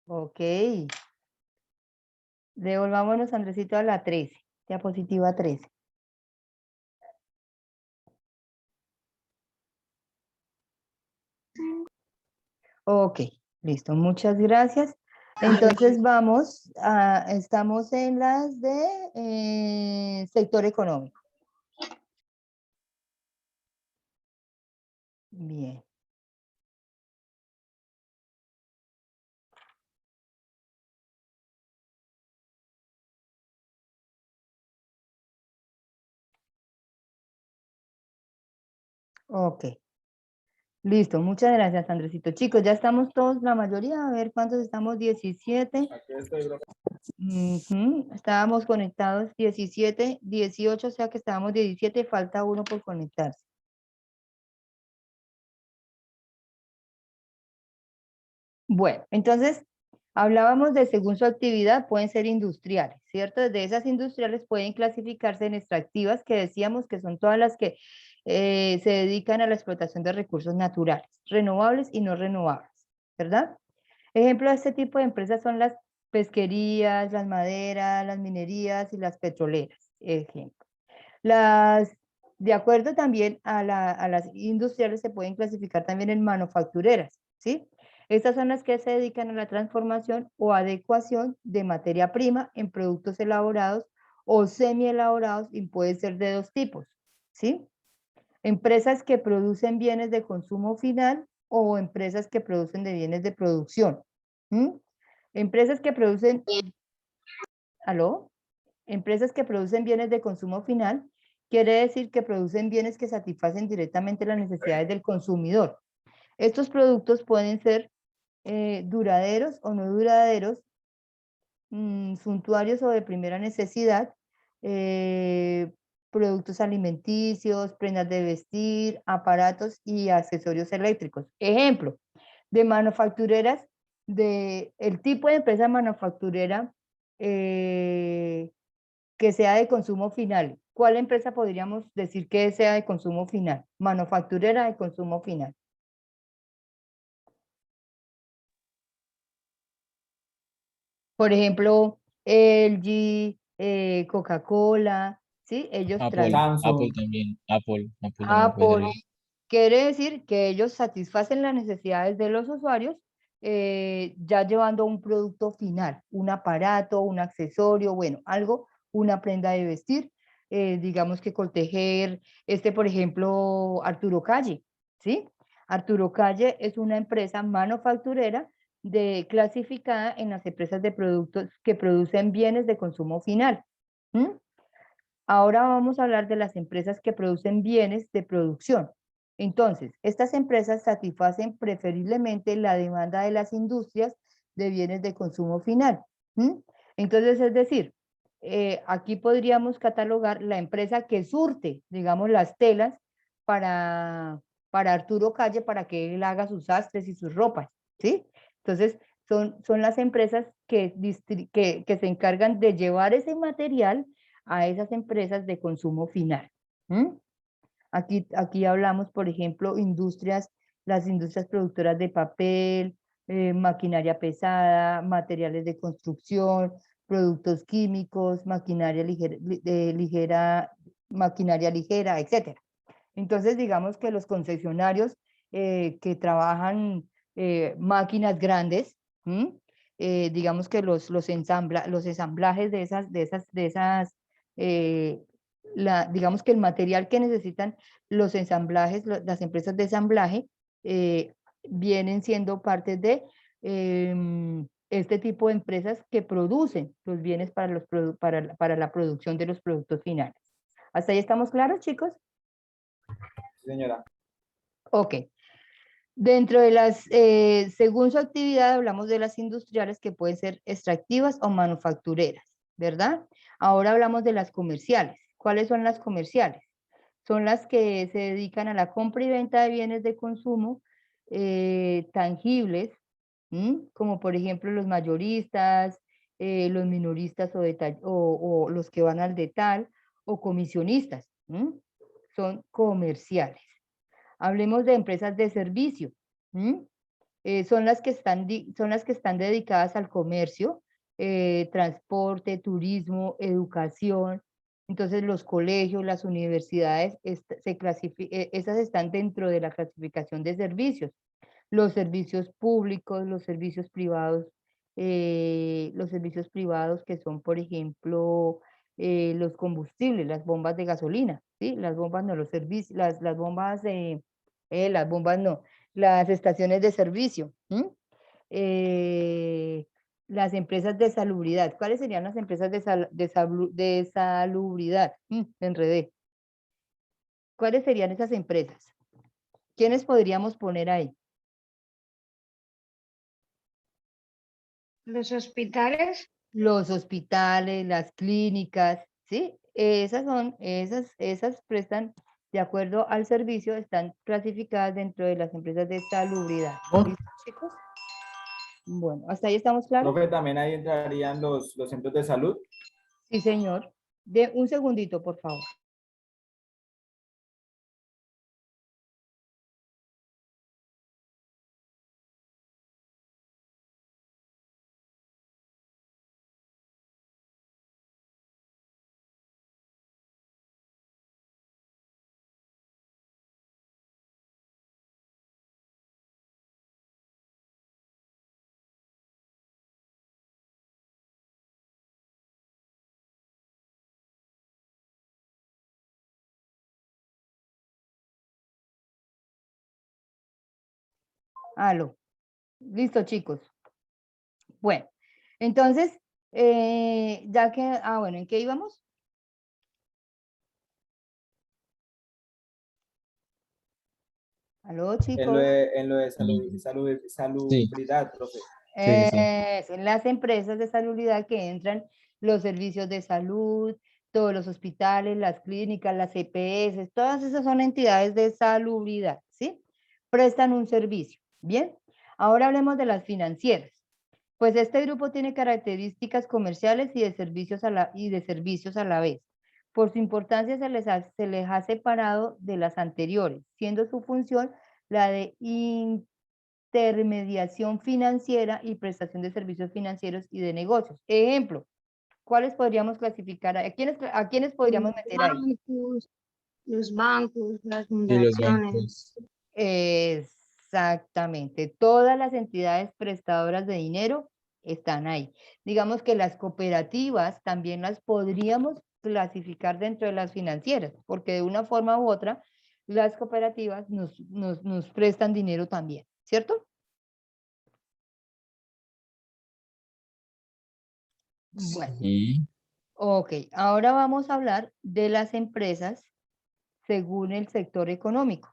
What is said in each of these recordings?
Ok. Devolvámonos, Andresito, a la 13. Diapositiva 13. Ok, listo. Muchas gracias. Entonces estamos en las de sector económico. Bien. Ok. Listo, muchas gracias, Andresito. Chicos, ya estamos todos, la mayoría, a ver cuántos estamos, 17. Estábamos conectados 17, 18, o sea que estábamos 17, falta uno por conectarse. Bueno, entonces, hablábamos de según su actividad, pueden ser industriales, ¿cierto? De esas industriales pueden clasificarse en extractivas, que decíamos que son todas las que se dedican a la explotación de recursos naturales, renovables y no renovables, ¿verdad? Ejemplo de este tipo de empresas son las pesquerías, las maderas, las minerías y las petroleras, ejemplo. De acuerdo también a las industriales, se pueden clasificar también en manufactureras, ¿sí? Estas son las que se dedican a la transformación o adecuación de materia prima en productos elaborados o semi-elaborados, y puede ser de dos tipos, ¿sí? Empresas que producen bienes de consumo final o empresas que producen de bienes de producción. Empresas que producen, ¿aló? Empresas que producen bienes de consumo final, quiere decir que producen bienes que satisfacen directamente las necesidades del consumidor. Estos productos pueden ser duraderos o no duraderos, suntuarios o de primera necesidad, productos alimenticios, prendas de vestir, aparatos y accesorios eléctricos. Ejemplo, de manufactureras, el tipo de empresa manufacturera que sea de consumo final. ¿Cuál empresa podríamos decir que sea de consumo final? Manufacturera de consumo final. Por ejemplo, LG, Coca-Cola, ¿sí? Ellos Apple, traen Apple Samsung. también, Apple también puede Apple. servir. Quiere decir que ellos satisfacen las necesidades de los usuarios, ya llevando un producto final, un aparato, un accesorio, bueno, algo, una prenda de vestir, digamos que Coltejer, por ejemplo, Arturo Calle, ¿sí? Arturo Calle es una empresa manufacturera clasificada en las empresas de productos que producen bienes de consumo final. Ahora vamos a hablar de las empresas que producen bienes de producción. Entonces, estas empresas satisfacen preferiblemente la demanda de las industrias de bienes de consumo final. Entonces, es decir, aquí podríamos catalogar la empresa que surte, digamos, las telas para, para Arturo Calle, para que él haga sus sastres y sus ropas, ¿sí? Entonces, son las empresas que se encargan de llevar ese material a esas empresas de consumo final. Aquí hablamos, por ejemplo, las industrias productoras de papel, maquinaria pesada, materiales de construcción, productos químicos, maquinaria ligera, etc. Entonces, digamos que los concesionarios que trabajan máquinas grandes, digamos que los ensamblajes de esas digamos que el material que necesitan los ensamblajes, las empresas de ensamblaje, eh, vienen siendo parte de este tipo de empresas que producen los bienes para la producción de los productos finales. ¿Hasta ahí estamos claros, chicos? Sí, señora. Ok. Dentro de según su actividad, hablamos de las industriales, que pueden ser extractivas o manufactureras, ¿verdad? Ahora hablamos de las comerciales. ¿Cuáles son las comerciales? Son las que se dedican a la compra y venta de bienes de consumo tangibles, como por ejemplo los mayoristas, los minoristas o los que van al detal, o comisionistas. Son comerciales. Hablemos de empresas de servicio. son las que están dedicadas al comercio, transporte, turismo, educación. Entonces los colegios, las universidades, esas están dentro de la clasificación de servicios. Los servicios públicos, los servicios privados que son, por ejemplo, los combustibles, las bombas de gasolina, ¿sí? Las bombas no, los servicios, las bombas las bombas no, las estaciones de servicio. Eh, las empresas de salubridad. ¿Cuáles serían las empresas de salubridad? Me enredé. ¿Cuáles serían esas empresas? ¿Quiénes podríamos poner ahí? Los hospitales. Los hospitales, las clínicas, ¿sí? Esas prestan, de acuerdo al servicio, están clasificadas dentro de las empresas de salubridad. ¿Listo, chicos? Bueno, ¿hasta ahí estamos claros? Profe, también ahí entrarían los centros de salud. Sí, señor. De un segundito, por favor. Aló. Listo, chicos. Bueno, entonces, ya que, bueno, ¿en qué íbamos? Aló, En chicos. lo de salubridad, profe. Sí, sí. En las empresas de salubridad que entran los servicios de salud, todos los hospitales, las clínicas, las EPS, todas esas son entidades de salubridad, ¿sí? Prestan un servicio. Bien, ahora hablemos de las financieras. Pues este grupo tiene características comerciales y de servicios a la vez. Por su importancia se les ha separado de las anteriores, siendo su función la de intermediación financiera y prestación de servicios financieros y de negocios. Ejemplo, ¿cuáles podríamos clasificar? ¿A quiénes podríamos meter ahí? Los bancos, las Y los fundaciones. bancos. Exactamente, todas las entidades prestadoras de dinero están ahí. Digamos que las cooperativas también las podríamos clasificar dentro de las financieras, porque de una forma u otra las cooperativas nos prestan dinero también, ¿cierto? Bueno, Sí. ok, ahora vamos a hablar de las empresas según el sector económico.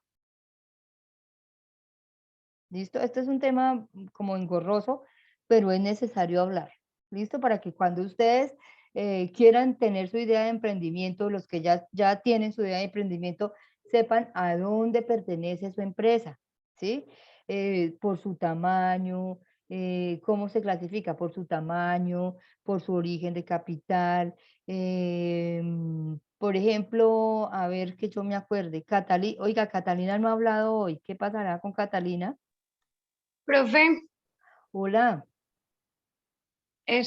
¿Listo? Este es un tema como engorroso, pero es necesario hablar. ¿Listo? Para que cuando ustedes quieran tener su idea de emprendimiento, los que ya tienen su idea de emprendimiento, sepan a dónde pertenece su empresa, ¿sí? Por su tamaño, cómo se clasifica, por su tamaño, por su origen de capital. Por ejemplo, a ver que yo me acuerde, oiga, Catalina no ha hablado hoy, ¿qué pasará con Catalina? Profe, Hola,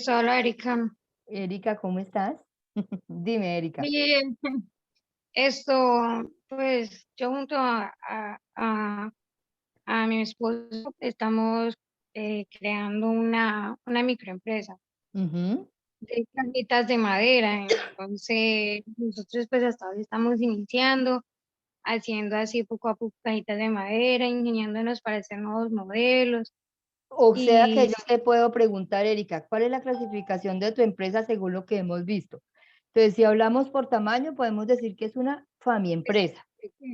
hola Erika. Erika, ¿cómo estás? Dime, Erika. Bien, pues yo junto a mi esposo estamos creando una microempresa Ujú. de cajitas de madera. Entonces, nosotros pues hasta ahora estamos iniciando, haciendo así poco a poco cajitas de madera, ingeniándonos para hacer nuevos modelos. O sea que Y yo te puedo preguntar, Erika, ¿cuál es la clasificación de tu empresa según lo que hemos visto? Entonces, si hablamos por tamaño, podemos decir que es una empresa,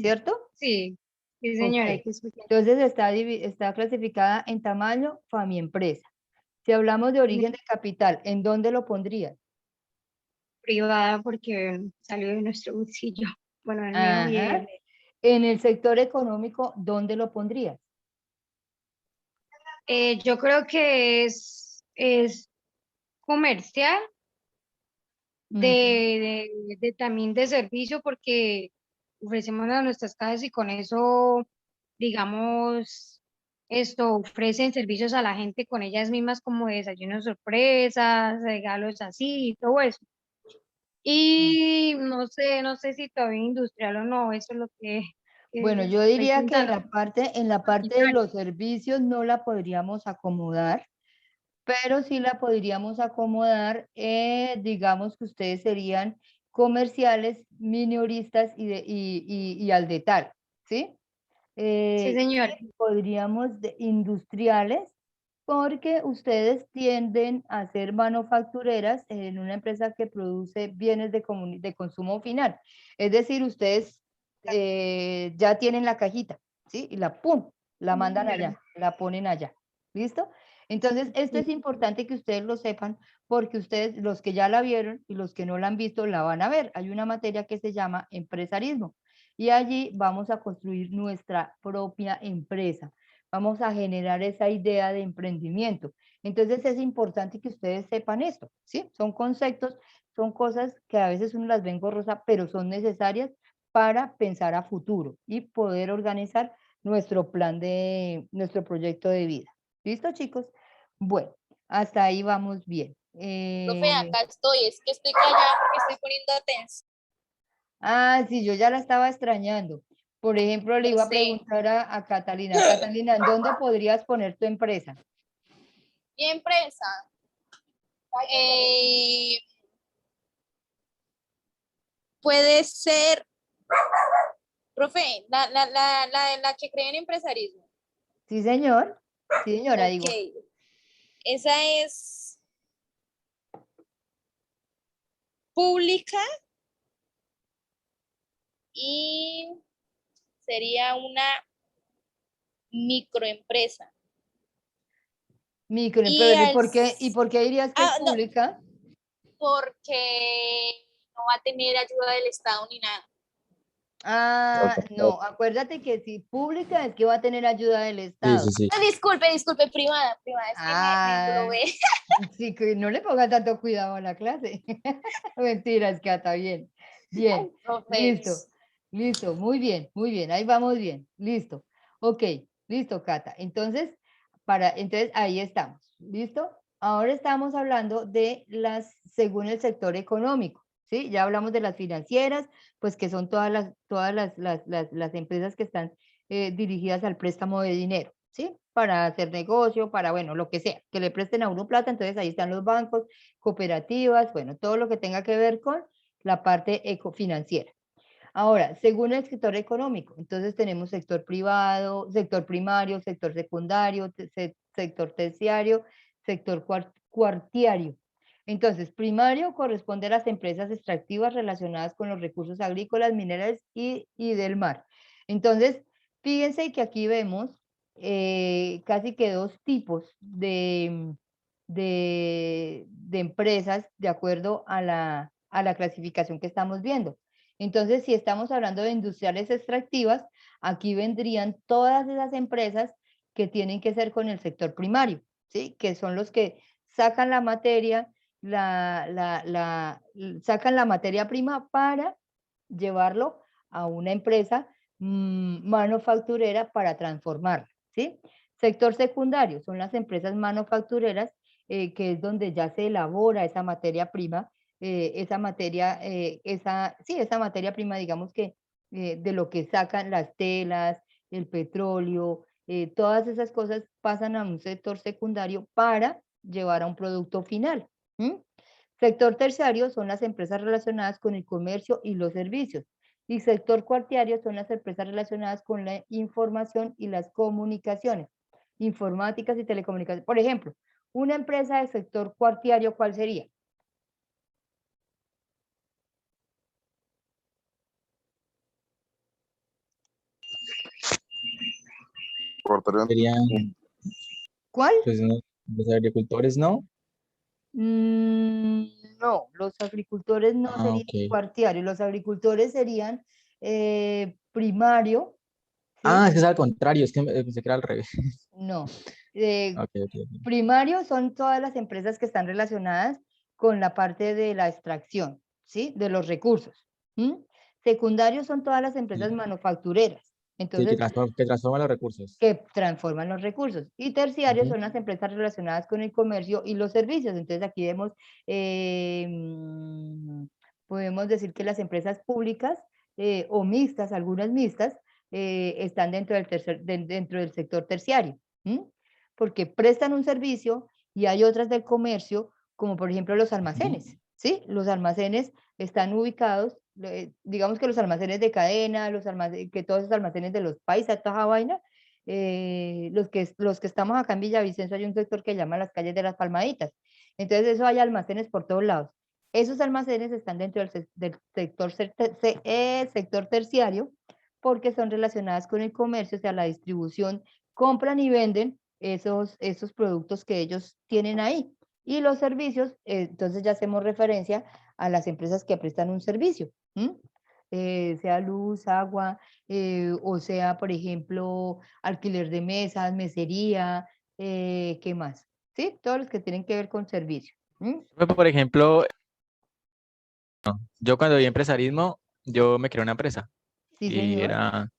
¿cierto? sí, sí Ok. señora, hay que explicar. Entonces, está clasificada en tamaño empresa. Si hablamos de origen de capital, ¿en dónde lo pondrías? Privada porque salió de nuestro bolsillo. Bueno, el mío y Ajá. el de En el sector económico, ¿dónde lo pondrías? yo creo que es comercial Ujú. de también de servicio porque ofrecemos a nuestras casas y con eso, digamos, ofrecen servicios a la gente con ellas mismas como desayunos sorpresas, regalos así y todo eso. Y no sé si todavía industrial o no, eso es lo que Bueno, yo estoy diría que pensando. en la parte de los servicios no la podríamos acomodar, pero sí la podríamos acomodar, digamos que ustedes serían comerciales, minoristas y al detalle, ¿sí? Sí, señor. Podríamos industriales, porque ustedes tienden a ser manufactureras en una empresa que produce bienes de consumo final. Es decir, ustedes ya tienen la cajita, ¿sí? Y la ¡pum! La mandan allá, la ponen allá. ¿Listo? Entonces, esto es importante que ustedes lo sepan, porque ustedes, los que ya la vieron y los que no la han visto, la van a ver. Hay una materia que se llama empresarismo. Y allí vamos a construir nuestra propia empresa. Vamos a generar esa idea de emprendimiento. Entonces es importante que ustedes sepan esto, ¿sí? Son conceptos, son cosas que a veces uno las ve engorrosas, pero son necesarias para pensar a futuro y poder organizar nuestro plan nuestro proyecto de vida. ¿Listo, chicos? Bueno, hasta ahí vamos bien. Profe, acá estoy, es que estoy callada porque estoy poniendo atención. Sí, yo ya la estaba extrañando. Por ejemplo, le iba a preguntar a Catalina. Catalina, ¿en dónde podrías poner tu empresa? Mi empresa. Puede ser, profe, la que cree en empresarismo. Sí, señor. Sí, señora, digo. Esa es pública y sería una microempresa. Microempresa. ¿Y por qué dirías que es pública? No, porque no va a tener ayuda del Estado ni nada. No, acuérdate que si pública es que va a tener ayuda del Estado. Sí, sí, sí. No, disculpe, privada, es que me englobé. Sí, que no le ponga tanto cuidado a la clase. Mentiras, Cata, bien. Bien, listo, muy bien, ahí vamos bien, listo. Ok, listo, Cata. Entonces, entonces ahí estamos, ¿listo? Ahora estamos hablando de según el sector económico, ¿sí? Ya hablamos de las financieras, pues que son todas las empresas que están dirigidas al préstamo de dinero, ¿sí? Para hacer negocio, para, bueno, lo que sea, que le presten a uno plata, entonces ahí están los bancos, cooperativas, bueno, todo lo que tenga que ver con la parte financiera. Ahora, según el sector económico, entonces tenemos sector privado, sector primario, sector secundario, sector terciario, sector cuartiario. Entonces, primario corresponde a las empresas extractivas relacionadas con los recursos agrícolas, minerales y del mar. Entonces, fíjense que aquí vemos casi que dos tipos de empresas de acuerdo a la clasificación que estamos viendo. Entonces, si estamos hablando de industriales extractivas, aquí vendrían todas esas empresas que tienen que ser con el sector primario, ¿sí? Que son los que sacan la materia, sacan la materia prima para llevarlo a una empresa manufacturera para transformarla, ¿sí? Sector secundario son las empresas manufactureras, que es donde ya se elabora esa materia prima, esa materia prima, digamos que de lo que sacan las telas, el petróleo, todas esas cosas pasan a un sector secundario para llevar a un producto final. Sector terciario son las empresas relacionadas con el comercio y los servicios. Y sector cuartiario son las empresas relacionadas con la información y las comunicaciones, informáticas y telecomunicaciones. Por ejemplo, una empresa del sector cuartiario, ¿cuál sería? Serían, ¿Cuál? pues, no, los agricultores, ¿no? No, los agricultores no serían Ok. cuartiarios, los agricultores serían primario, ¿sí? Es que es al contrario, es que pensé que era al revés. No. Ok. Primario son todas las empresas que están relacionadas con la parte de la extracción, ¿sí? De los recursos. Secundario son todas las empresas manufactureras. Entonces, que transforma los recursos. que transforman los recursos. Y terciarios son las empresas relacionadas con el comercio y los servicios. Entonces aquí vemos, podemos decir que las empresas públicas o mixtas, algunas mixtas, están dentro del sector terciario, porque prestan un servicio, y hay otras del comercio, como por ejemplo los almacenes, ¿sí? Los almacenes están ubicados, digamos que los almacenes de cadena, que todos los almacenes de los paisas, toda esa vaina, los que estamos acá en Villavicencio, hay un sector que llama las calles de las Palmaditas. Entonces eso, hay almacenes por todos lados. Esos almacenes están dentro del sector terciario, porque son relacionadas con el comercio, o sea, la distribución, compran y venden esos productos que ellos tienen ahí. Y los servicios, entonces ya hacemos referencia a las empresas que prestan un servicio, sea luz, agua, o sea, por ejemplo, alquiler de mesas, mesería, ¿qué más? ¿Sí? Todos los que tienen que ver con servicio. Por ejemplo, yo cuando vi empresarismo, yo me creé una empresa. Sí, y señor.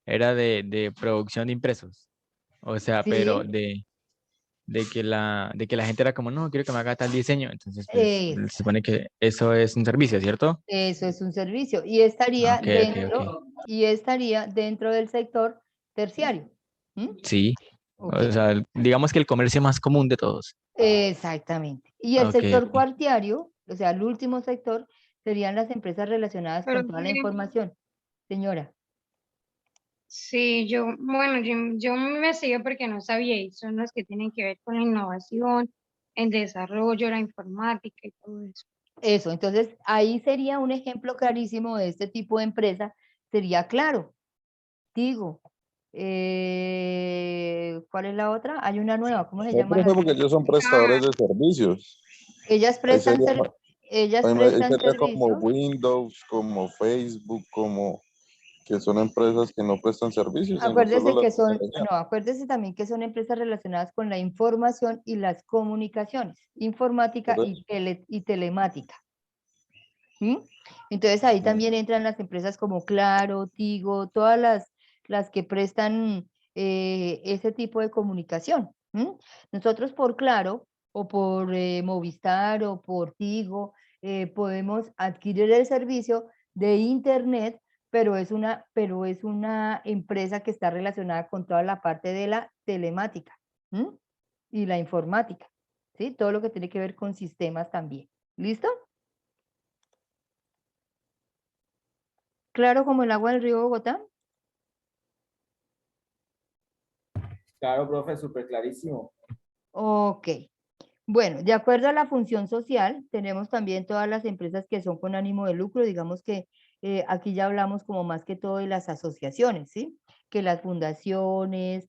era de producción de impresos. O sea, pero Sí. de que la gente era como, no, quiero que me haga tal diseño. Entonces, pues, Eso. se supone que eso es un servicio, ¿cierto? Eso es un servicio, y estaría Ok, dentro, del sector terciario. Sí. Ok. O sea, digamos que el comercio más común de todos. Exactamente. Y el Ok, sector ok. cuartiario, o sea, el último sector, serían las empresas relacionadas Pero con toda la información. Señora. sí, bueno, yo me investigué porque no sabía, y son los que tienen que ver con la innovación, el desarrollo, la informática y todo eso. Eso, entonces ahí sería un ejemplo clarísimo de este tipo de empresa, sería Claro, Tigo, ¿cuál es la otra? Hay una nueva, ¿cómo se No, llama la profe, porque nueva? ellos son prestadores de servicios. Ellas Ahí prestan, sería, ahí sería como servicio. Windows, como Facebook, como que son empresas que no prestan servicios, sino solo Acuérdese la que son, tecnología. no, acuérdese también que son empresas relacionadas con la información y las comunicaciones, informática Por y, eso. y telemática. Entonces ahí Mm. también entran las empresas como Claro, Tigo, todas las que prestan ese tipo de comunicación. Nosotros por Claro o por Movistar o por Tigo podemos adquirir el servicio de Internet, pero es una empresa que está relacionada con toda la parte de la telemática y la informática, ¿sí? Todo lo que tiene que ver con sistemas también. ¿Listo? Claro como el agua del río Bogotá. Claro, profe, súper clarísimo. Ok. Bueno, de acuerdo a la función social, tenemos también todas las empresas que son con ánimo de lucro. Digamos que aquí ya hablamos como más que todo de las asociaciones, ¿sí? Que las fundaciones,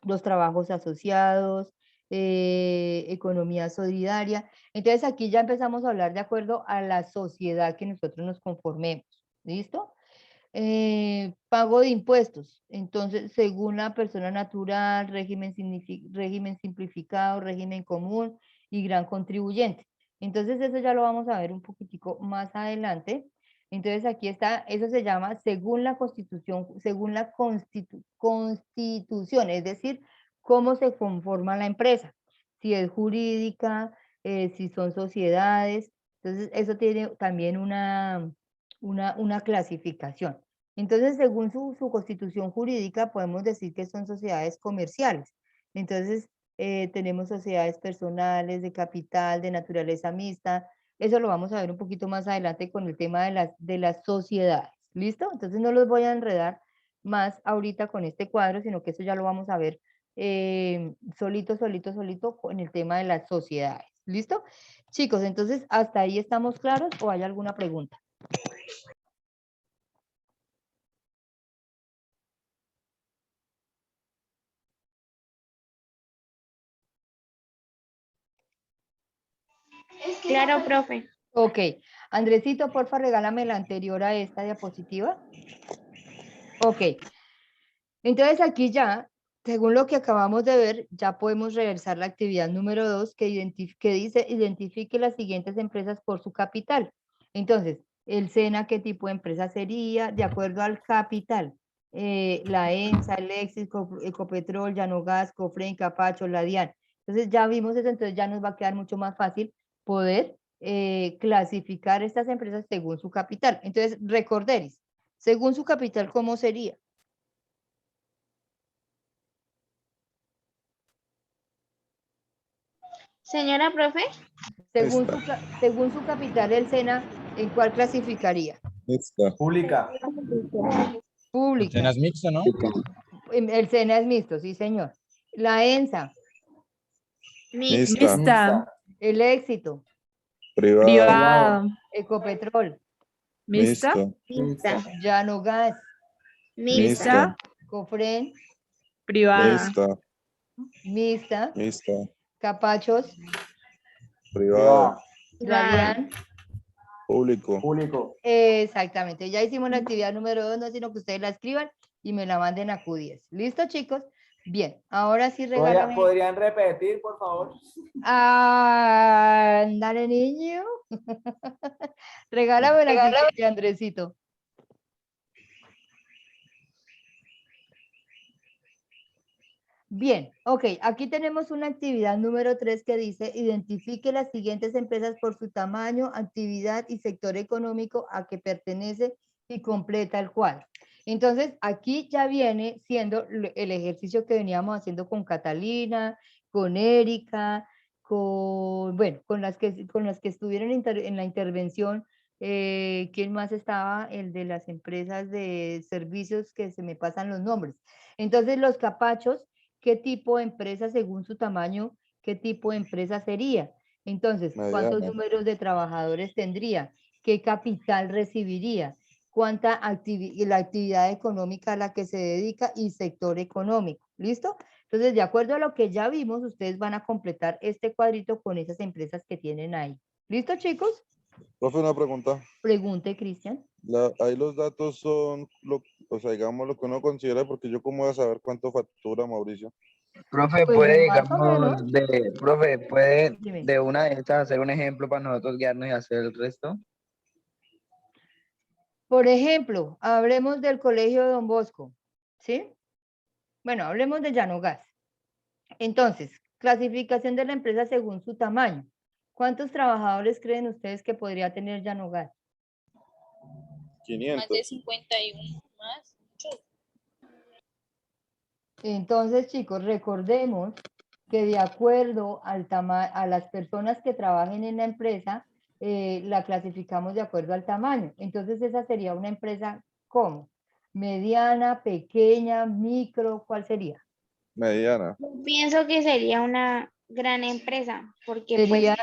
los trabajos asociados, economía solidaria. Entonces aquí ya empezamos a hablar de acuerdo a la sociedad que nosotros nos conformemos. ¿Listo? Pago de impuestos. Entonces, según la persona natural, régimen simplificado, régimen común y gran contribuyente. Entonces, eso ya lo vamos a ver un poquitico más adelante. Entonces, aquí está, eso se llama según la Constitución, según la Constitución, es decir, cómo se conforma la empresa, si es jurídica, si son sociedades. Entonces, eso tiene también una clasificación. Entonces, según su constitución jurídica, podemos decir que son sociedades comerciales. Entonces, tenemos sociedades personales, de capital, de naturaleza mixta. Eso lo vamos a ver un poquito más adelante con el tema de las sociedades. ¿Listo? Entonces, no los voy a enredar más ahorita con este cuadro, sino que eso ya lo vamos a ver solito con el tema de las sociedades. ¿Listo? Chicos, entonces, ¿hasta ahí estamos claros o hay alguna pregunta? Claro, profe. Ok. Andresito, porfa, regálame la anterior a esta diapositiva. Ok. Entonces aquí ya, según lo que acabamos de ver, ya podemos realizar la actividad número 2 que dice identifique las siguientes empresas por su capital. Entonces, El SENA, ¿qué tipo de empresa sería? De acuerdo al capital. La ENSA, el Léxico, Ecopetrol, Llanogas, Cofren, Capacho, la DIAN. Entonces ya vimos eso, entonces ya nos va a quedar mucho más fácil poder clasificar estas empresas según su capital. Entonces, recordéis, según su capital, ¿cómo sería? Señora profe, Según su capital, el SENA, ¿en cuál clasificaría? Esta. Pública. Pública. Cenas mixto, ¿no? El SENA es mixto, sí, señor. La ENSA, Mixta. Mixta. el Éxito, Privada. Privado. Ecopetrol, Mixta. Mixta. Llanogas, Mixta. Cofren, Privada. Mixta. Mixta, Mixta. Capachos, Privada. Radian. Público. Público. Exactamente, ya hicimos la actividad número 2, no sino que ustedes la escriban y me la manden a Q10. ¿Listo, chicos? Bien, ahora sí regálame. ¿Podrían repetir, por favor? Ándale, niño. Regálame la actividad, Andresito. Bien, ok, aquí tenemos una actividad número 3 que dice, identifique las siguientes empresas por su tamaño, actividad y sector económico a que pertenece y completa el cuadro. Entonces, aquí ya viene siendo el ejercicio que veníamos haciendo con Catalina, con Erika, bueno, con las que estuvieron en la intervención. ¿Quién más estaba? El de las empresas de servicios, que se me pasan los nombres. Entonces, los capachos, ¿qué tipo de empresa según su tamaño, qué tipo de empresa sería? Entonces, ¿cuántos Mediana. números de trabajadores tendría? ¿Qué capital recibiría? ¿Cuánta la actividad económica a la que se dedica y sector económico? ¿Listo? Entonces, de acuerdo a lo que ya vimos, ustedes van a completar este cuadrito con esas empresas que tienen ahí. ¿Listo, chicos? Profe, una pregunta. Pregunte, Cristian. Ahí los datos son, o sea, digamos lo que uno considera, porque yo cómo voy a saber cuánto factura Mauricio. Profe, Pues, puede, más o menos. digamos, profe, puede Dime. de una de estas hacer un ejemplo para nosotros guiarnos y hacer el resto. Por ejemplo, hablemos del Colegio Don Bosco, ¿sí? Bueno, hablemos de Llanogas. Entonces, clasificación de la empresa según su tamaño. ¿Cuántos trabajadores creen ustedes que podría tener Llanogas? 500. más de 51, más, mucho. Entonces, chicos, recordemos que de acuerdo a las personas que trabajen en la empresa, la clasificamos de acuerdo al tamaño. Entonces, esa sería una empresa, ¿cómo? Mediana, pequeña, micro, ¿cuál sería? Mediana. Yo pienso que sería una gran empresa, porque pues Sería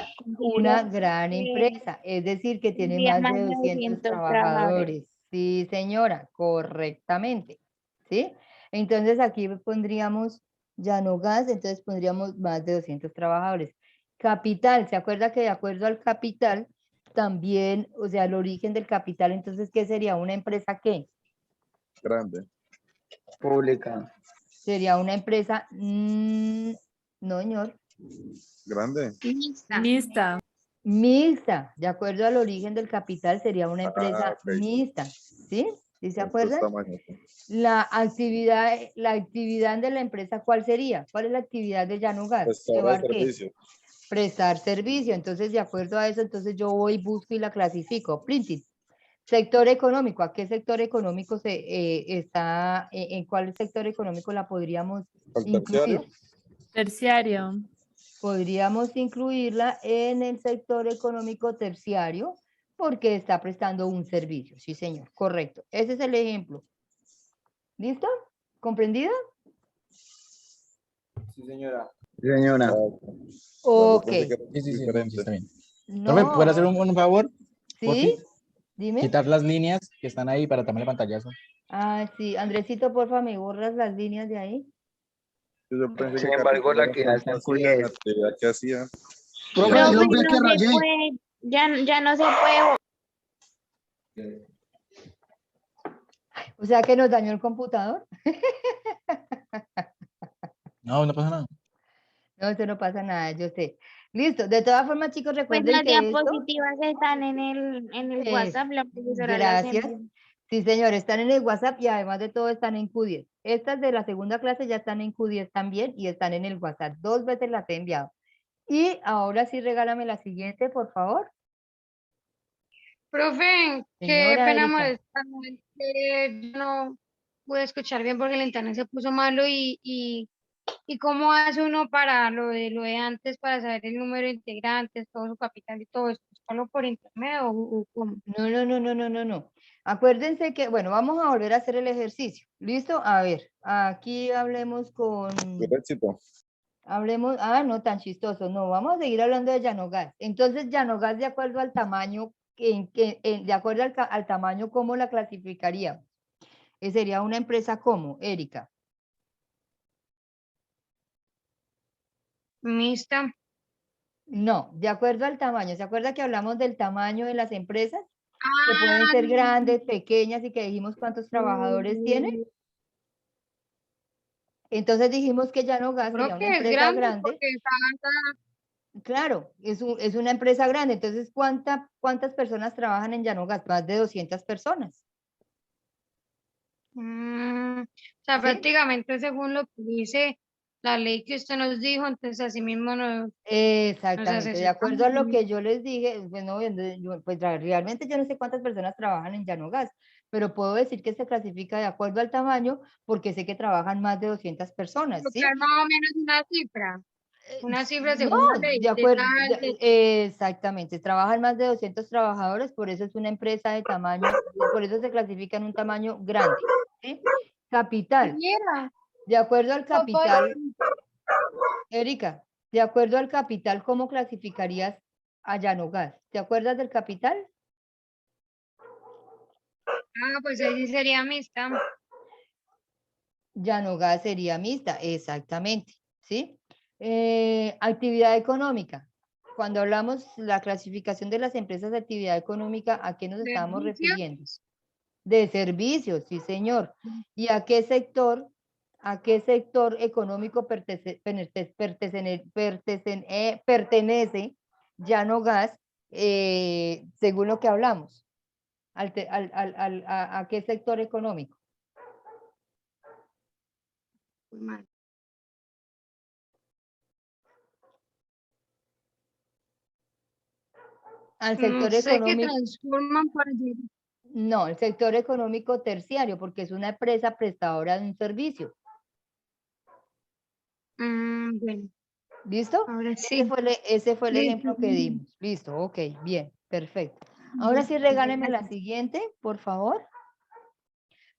una considero gran que empresa, es decir, que tiene tendría más más de de 200 200 trabajadores. trabajadores. Sí, señora, correctamente. ¿Sí? Entonces aquí pondríamos Llanogas, entonces pondríamos más de 200 trabajadores. Capital, ¿se acuerda que de acuerdo al capital, también, o sea, el origen del capital, entonces, ¿qué sería? ¿Una empresa qué? Grande. Pública. Sería una empresa, no, señor. Grande. Mixta. Mixta. Mixta, de acuerdo al origen del capital, sería una empresa ok. mixta, ¿sí? ¿Sí se Estos acuerdan? tamaños. La actividad de la empresa, ¿cuál sería? ¿Cuál es la actividad de Llanogas? Prestar ¿Llevar qué? servicio. Prestar servicio. Entonces, de acuerdo a eso, entonces yo voy, busco y la clasifico. Printing. Sector económico. ¿A qué sector económico está? ¿En cuál sector económico la podríamos ¿Al incluir? terciario? Terciario. Podríamos incluirla en el sector económico terciario porque está prestando un servicio. Sí, señor, correcto. Ese es el ejemplo. ¿Listo? ¿Comprendida? Sí, señora. Señora. Ok. Pensé que era Sí, diferente. está bien. No. ¿Me puede hacer un favor? ¿Sí? Dime. Quitar las líneas que están ahí para tomar el pantallazo. Ah, sí. Andresito, porfa, ¿me borras las líneas de ahí? Yo pensé Sin que embargo, la Catalina que era hacen cuánto hacía, la Q10. actividad que hacía. Profe, Profe, yo no vi que se rayé. puede, ya no se puede. O sea que nos dañó el computador. No, no pasa nada. No, eso no pasa nada, yo sé. Listo. De todas formas, chicos, Pues recuerden las que esto... diapositivas están en el Es- WhatsApp, la profesora las Gracias. envió. Sí, señor, están en el WhatsApp y además de todo están en Q10. Estas de la segunda clase ya están en Q10 también y están en el WhatsApp. 2 veces las he enviado. Y ahora sí, regálame la siguiente, por favor. Profe, qué Señora pena Erika. molestarme, yo no pude escuchar bien porque el internet se puso malo y cómo hace uno para lo de antes, para saber el número de integrantes, todo su capital y todo eso, ¿buscarlo por internet o cómo? No, no, no, no, no, no, no. Acuérdense que, bueno, vamos a volver a hacer el ejercicio. ¿Listo? A ver, aquí hablemos con... Éxito. Hablemos, no tan chistoso, no, vamos a seguir hablando de Llanogas. Entonces, Llanogas, de acuerdo al tamaño, de acuerdo al tamaño, ¿cómo la clasificaríamos? Sería una empresa como, Erika. Mixta. No, de acuerdo al tamaño. ¿Se acuerda que hablamos del tamaño de las empresas? Que pueden Ah, ser grandes, pequeñas y que dijimos cuántos trabajadores tiene. Entonces dijimos que Llanogas creo sería una que es empresa grande grande. porque Claro, es una empresa grande. Entonces, ¿cuántas personas trabajan en Llanogas? Más de 200 personas. o sea, ¿Sí? prácticamente según lo que dice la ley que usted nos dijo, entonces así mismo nos Exactamente, de acuerdo a lo asesoramos. que yo les dije, bueno, pues realmente yo no sé cuántas personas trabajan en Llanogas, pero puedo decir que se clasifica de acuerdo al tamaño porque sé que trabajan más de 200 personas, Buscar ¿sí? más o menos una cifra No, según la ley, de de acuerdo, tal, de exactamente, trabajan más de 200 trabajadores, por eso es una empresa de tamaño, por eso se clasifica en un tamaño grande, ¿sí? Capital, Mira, de acuerdo al papá, capital, Erika, de acuerdo al capital, ¿cómo clasificarías a Llanogas? ¿Te acuerdas del capital? pues ahí sí sería mixta. Llanogas sería mixta, exactamente, ¿sí? Actividad económica. Cuando hablamos la clasificación de las empresas de actividad económica, ¿a qué nos estamos Servicio. refiriendo? De servicios, sí, señor. ¿Y a qué sector económico pertenece Llanogas, según lo que hablamos? ¿A qué sector económico? Al sector Sé que económico, transforman para llegar. no, el sector económico terciario, porque es una empresa prestadora de un servicio. Bueno, ¿Listo? ahora Ese sí. fue ese fue el Listo. ejemplo que dimos. Listo, ok, bien, perfecto. Ahora sí, regáleme la siguiente, por favor.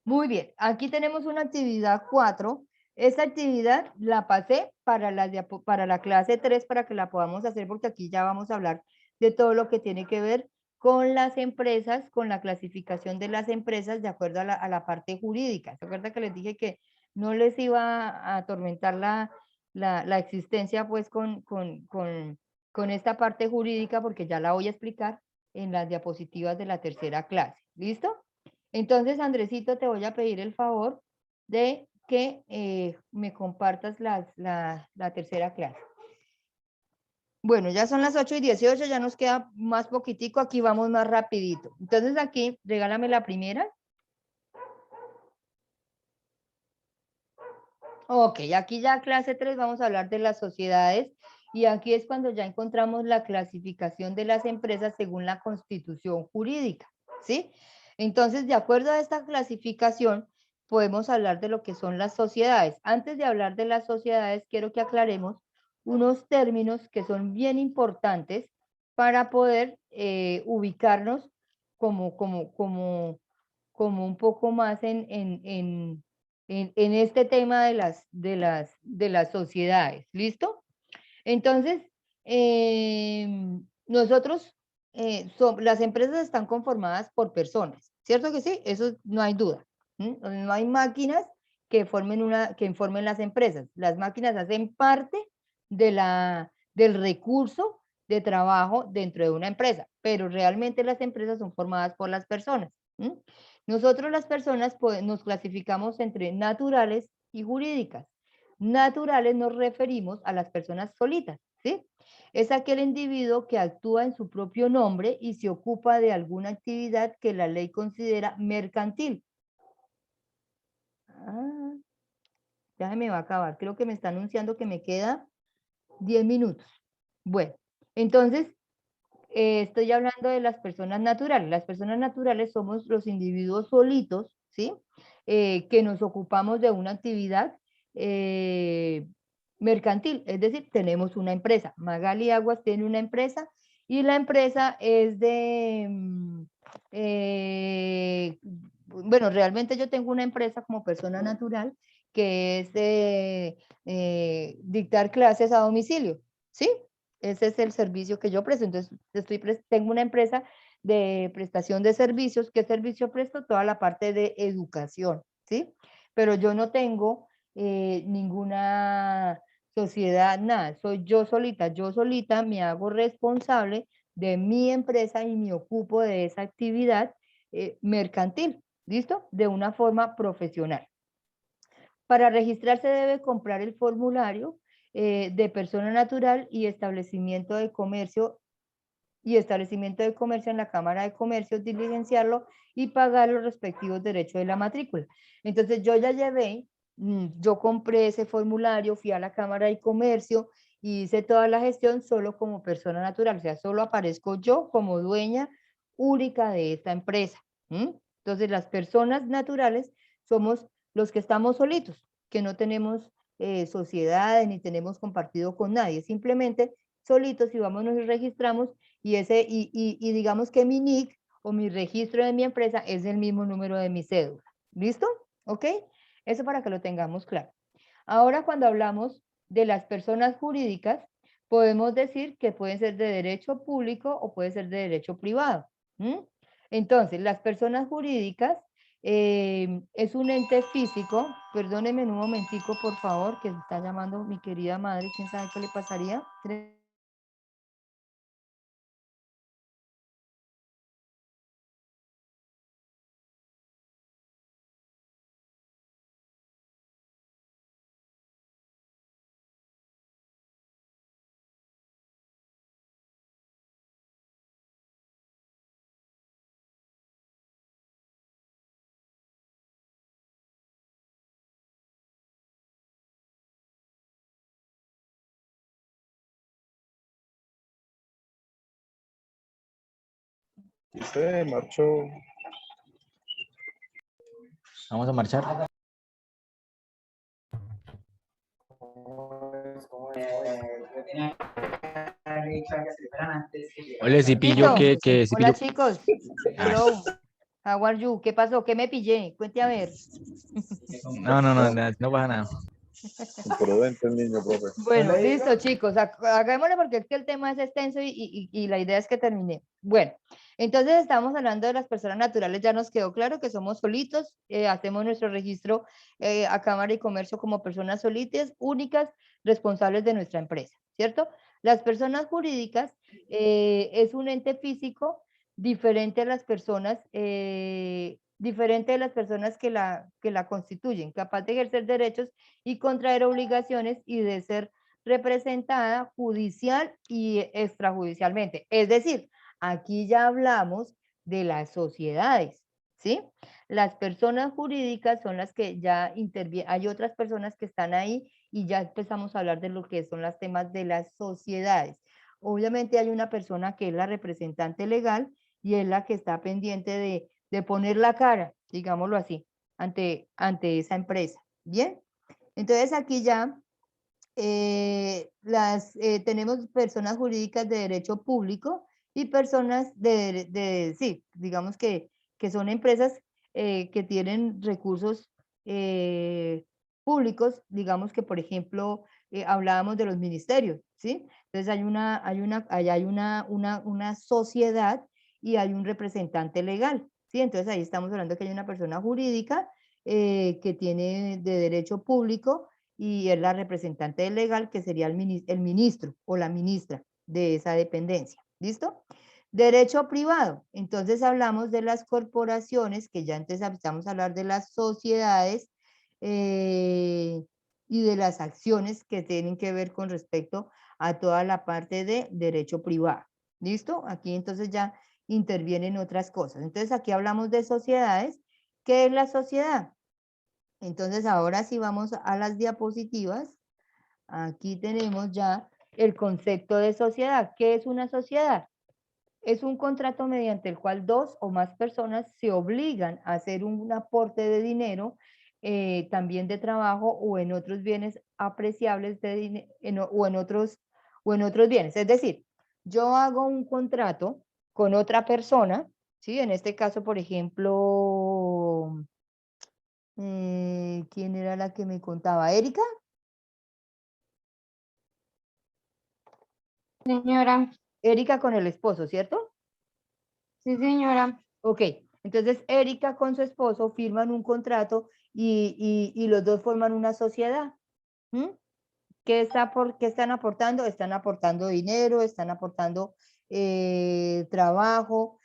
Muy bien, aquí tenemos una actividad 4. Esta actividad la pasé para la clase 3 para que la podamos hacer, porque aquí ya vamos a hablar de todo lo que tiene que ver con las empresas, con la clasificación de las empresas de acuerdo a la parte jurídica. ¿Se acuerdan que les dije que no les iba a atormentar la existencia pues con esta parte jurídica, porque ya la voy a explicar en las diapositivas de la tercera clase? ¿Listo? Entonces, Andresito, te voy a pedir el favor de que me compartas la tercera clase. Bueno, ya son las 8:18, ya nos queda más poquitico, aquí vamos más rapidito. Entonces aquí, regálame la primera. Ok, aquí ya clase 3 vamos a hablar de las sociedades y aquí es cuando ya encontramos la clasificación de las empresas según la constitución jurídica, ¿sí? Entonces, de acuerdo a esta clasificación, podemos hablar de lo que son las sociedades. Antes de hablar de las sociedades, quiero que aclaremos unos términos que son bien importantes para poder ubicarnos como un poco más en este tema de las sociedades. ¿Listo? Entonces, nosotros, las empresas están conformadas por personas, ¿cierto que sí? Eso no hay duda. No hay máquinas que informen las empresas. Las máquinas hacen parte del recurso de trabajo dentro de una empresa, pero realmente las empresas son formadas por las personas. Nosotros las personas nos clasificamos entre naturales y jurídicas. Naturales nos referimos a las personas solitas, ¿sí? Es aquel individuo que actúa en su propio nombre y se ocupa de alguna actividad que la ley considera mercantil. Ah, ya se me va a acabar. Creo que me está anunciando que me queda 10 minutos. Bueno, entonces, estoy hablando de las personas naturales. Las personas naturales somos los individuos solitos, ¿sí? Que nos ocupamos de una actividad mercantil, es decir, tenemos una empresa. Magali Aguas tiene una empresa y la empresa es de, bueno, realmente yo tengo una empresa como persona natural que es de dictar clases a domicilio, ¿sí? Ese es el servicio que yo presto. Entonces, tengo una empresa de prestación de servicios. ¿Qué servicio presto? Toda la parte de educación, ¿sí? Pero yo no tengo ninguna sociedad, nada. Soy yo solita me hago responsable de mi empresa y me ocupo de esa actividad mercantil, ¿listo? De una forma profesional. Para registrarse debe comprar el formulario de persona natural y establecimiento de comercio en la Cámara de Comercio, diligenciarlo y pagar los respectivos derechos de la matrícula. Entonces yo ya llevé, yo compré ese formulario, fui a la Cámara de Comercio y hice toda la gestión solo como persona natural, o sea, solo aparezco yo como dueña única de esta empresa. Entonces las personas naturales somos los que estamos solitos, que no tenemos sociedades ni tenemos compartido con nadie, simplemente solitos y vamos, nos registramos y digamos que mi NIC o mi registro de mi empresa es el mismo número de mi cédula. ¿Listo? ¿Ok? Eso para que lo tengamos claro. Ahora, cuando hablamos de las personas jurídicas, podemos decir que pueden ser de derecho público o puede ser de derecho privado. Entonces, las personas jurídicas es un ente físico. Perdónenme un momentico, por favor, que me está llamando mi querida madre. ¿Quién sabe qué le pasaría? Y se marchó. Vamos a marchar. Hola, si pillo ¿Listo? que si Hola, pillo. chicos. Ah, Hello. How are you? ¿Qué pasó? ¿Qué me pillé? Cuente a ver. no pasa nada. Imprudente el niño, profe. Bueno, listo, chicos. Hagámoslo porque es que el tema es extenso y la idea es que termine. Bueno, entonces estamos hablando de las personas naturales. Ya nos quedó claro que somos solitos. Hacemos nuestro registro a Cámara y Comercio como personas solitas, únicas, responsables de nuestra empresa, ¿cierto? Las personas jurídicas es un ente físico diferente a las personas, diferente de las personas que la constituyen, capaz de ejercer derechos y contraer obligaciones y de ser representada judicial y extrajudicialmente. Es decir, aquí ya hablamos de las sociedades, ¿sí? Las personas jurídicas son las que ya intervienen, hay otras personas que están ahí y ya empezamos a hablar de lo que son los temas de las sociedades. Obviamente hay una persona que es la representante legal y es la que está pendiente de poner la cara, digámoslo así, ante esa empresa. ¿Bien? Entonces aquí ya tenemos personas jurídicas de derecho público y personas sí, digamos que son empresas que tienen recursos públicos, digamos que por ejemplo hablábamos de los ministerios, ¿sí? Entonces hay una sociedad y hay un representante legal, ¿sí? Entonces ahí estamos hablando que hay una persona jurídica que tiene de derecho público y es la representante legal que sería el ministro o la ministra de esa dependencia. ¿Listo? Derecho privado. Entonces hablamos de las corporaciones, que ya antes empezamos a hablar de las sociedades y de las acciones que tienen que ver con respecto a toda la parte de derecho privado. ¿Listo? Aquí entonces ya intervienen otras cosas. Entonces aquí hablamos de sociedades. ¿Qué es la sociedad? Entonces ahora sí vamos a las diapositivas. Aquí tenemos ya el concepto de sociedad. ¿Qué es una sociedad? Es un contrato mediante el cual dos o más personas se obligan a hacer un aporte de dinero, también de trabajo o en otros bienes apreciables o en otros bienes. Es decir, yo hago un contrato con otra persona, ¿sí? En este caso, por ejemplo, ¿quién era la que me contaba? ¿Erika? Señora, Erika con el esposo, ¿cierto? sí, señora. Ok, entonces Erika con su esposo firman un contrato y los dos forman una sociedad. ¿Mm? ¿Qué están aportando? Están aportando dinero, están aportando trabajo,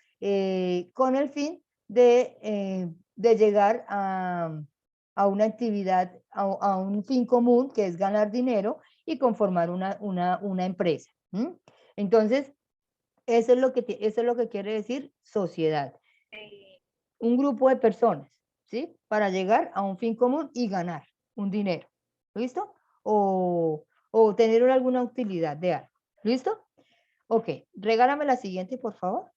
con el fin de llegar a una actividad, a un fin común, que es ganar dinero y conformar una empresa. ¿Mm? Entonces, eso es lo que quiere decir sociedad. Un grupo de personas, ¿sí? Para llegar a un fin común y ganar un dinero. ¿Listo? O tener alguna utilidad de algo. ¿Listo? Ok, regálame la siguiente, por favor.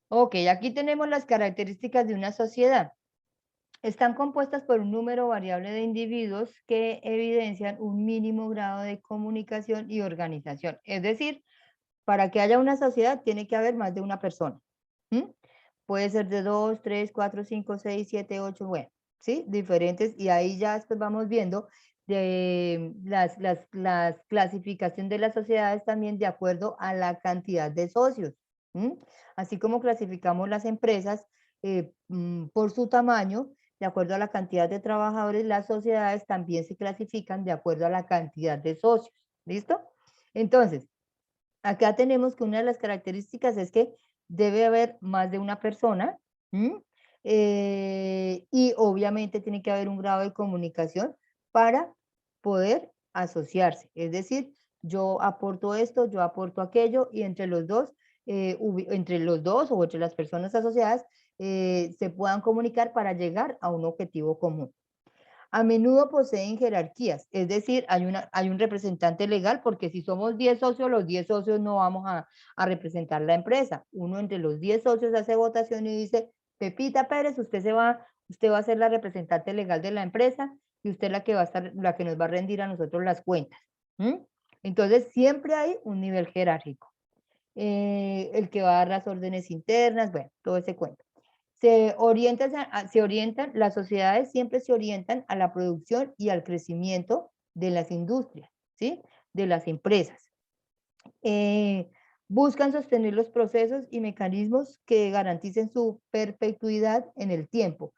Ok, aquí tenemos las características de una sociedad. Están compuestas por un número variable de individuos que evidencian un mínimo grado de comunicación y organización. Es decir, para que haya una sociedad tiene que haber más de una persona. ¿Mm? Puede ser de 2, 3, 4, 5, 6, 7, 8, bueno, ¿sí? Diferentes, y ahí ya después vamos viendo de las clasificación de las sociedades también de acuerdo a la cantidad de socios. ¿Mm? Así como clasificamos las empresas por su tamaño, de acuerdo a la cantidad de trabajadores, las sociedades también se clasifican de acuerdo a la cantidad de socios. ¿Listo? Entonces, acá tenemos que una de las características es que debe haber más de una persona, y obviamente tiene que haber un grado de comunicación para poder asociarse. Es decir, yo aporto esto, yo aporto aquello, y entre los dos o entre las personas asociadas se puedan comunicar para llegar a un objetivo común. A menudo poseen jerarquías, es decir, hay un representante legal, porque si somos 10 socios, los 10 socios no vamos a representar la empresa. Uno entre los 10 socios hace votación y dice: Pepita Pérez, usted va a ser la representante legal de la empresa y usted la que nos va a rendir a nosotros las cuentas. ¿Mm? Entonces, siempre hay un nivel jerárquico. El que va a dar las órdenes internas, bueno, todo ese cuento. Las sociedades siempre se orientan a la producción y al crecimiento de las industrias, ¿sí? De las empresas. Buscan sostener los procesos y mecanismos que garanticen su perpetuidad en el tiempo,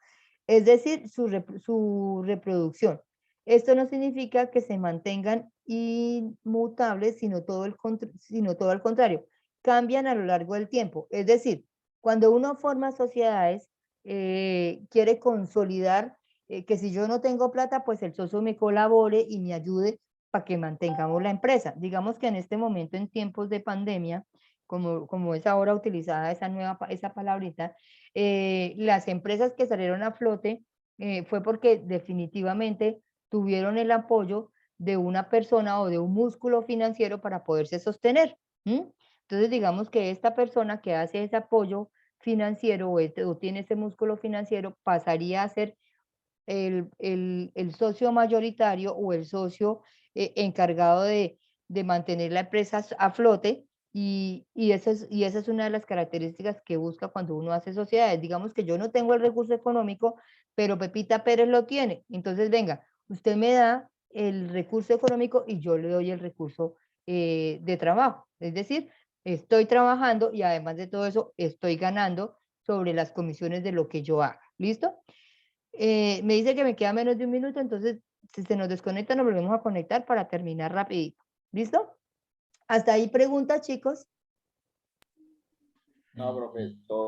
es decir, su reproducción. Esto no significa que se mantengan inmutables, sino todo al contrario, cambian a lo largo del tiempo. Es decir, cuando uno forma sociedades, quiere consolidar que si yo no tengo plata, pues el socio me colabore y me ayude para que mantengamos la empresa. Digamos que en este momento, en tiempos de pandemia, como es ahora utilizada esa palabrita, las empresas que salieron a flote fue porque definitivamente tuvieron el apoyo de una persona o de un músculo financiero para poderse sostener. Entonces, digamos que esta persona que hace ese apoyo financiero o tiene ese músculo financiero pasaría a ser el socio mayoritario o el socio encargado de mantener la empresa a flote, y esa es una de las características que busca cuando uno hace sociedades. Digamos que yo no tengo el recurso económico, pero Pepita Pérez lo tiene. Entonces, venga, usted me da el recurso económico y yo le doy el recurso de trabajo. Es decir, estoy trabajando y además de todo eso, estoy ganando sobre las comisiones de lo que yo haga. ¿Listo? Me dice que me queda menos de un minuto, entonces Si se nos desconecta, nos volvemos a conectar para terminar rapidito. ¿Listo? Hasta ahí preguntas, chicos. No, profe, todo